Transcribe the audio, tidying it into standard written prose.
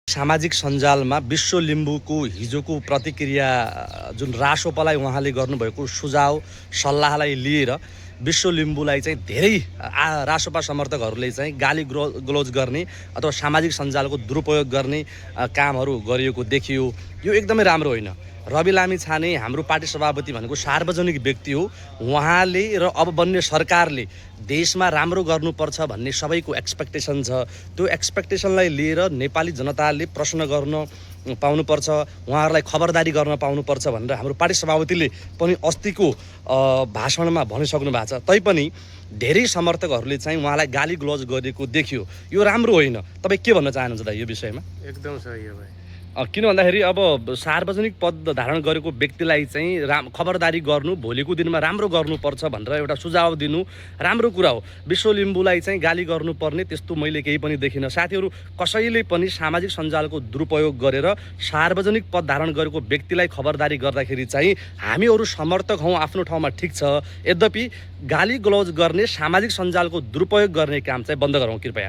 सामाजिक सञ्जालमा विश्व लिम्बूको हिजोको प्रतिक्रिया जुन रासोपालाई उहाँले गर्नुभएको सुझाव सल्लाहलाई लिएर विश्व लिम्बूलाई चाहिँ धेरै रासोपा समर्थकहरूले चाहिँ गाली गलौज गर्ने अथवा सामाजिक सञ्जालको दुरुपयोग गर्ने कामहरू गरिएको देखियो। यो एकदमै राम्रो होइन। रवि लामिछाने हाम्रो पार्टी सभापति भनेको सार्वजनिक व्यक्ति हो। उहाँले र अब बन्ने सरकारले देशमा राम्रो गर्नुपर्छ भन्ने सबैको एक्सपेक्टेसन छ। त्यो एक्सपेक्टेसनलाई लिएर नेपाली जनताले प्रश्न गर्न पाउनुपर्छ, उहाँहरूलाई खबरदारी गर्न पाउनुपर्छ भनेर हाम्रो पार्टी सभापतिले पनि अस्तिको भाषणमा भनिसक्नु भएको छ। तैपनि धेरै समर्थकहरूले चाहिँ उहाँलाई गाली गलौज गरेको देखियो। यो राम्रो होइन। तपाईँ के भन्न चाहनुहुन्छ दाइ यो विषयमा? एकदम सही हो भाइ। किन भन्दाखेरि अब सार्वजनिक पद धारण गरेको व्यक्तिलाई चाहिँ खबरदारी गर्नु, भोलिको दिनमा राम्रो गर्नुपर्छ भनेर एउटा सुझाव दिनु राम्रो कुरा हो। विश्व लिम्बूलाई चाहिँ गाली गर्नुपर्ने त्यस्तो मैले केही पनि देखिनँ। साथीहरू, कसैले पनि सामाजिक सञ्जालको दुरुपयोग गरेर सार्वजनिक पद धारण गरेको व्यक्तिलाई खबरदारी गर्दाखेरि चाहिँ हामीहरू समर्थक हौँ, आफ्नो ठाउँमा ठिक छ। यद्यपि गाली गलौज गर्ने, सामाजिक सञ्जालको दुरुपयोग गर्ने काम चाहिँ बन्द गरौँ कृपया।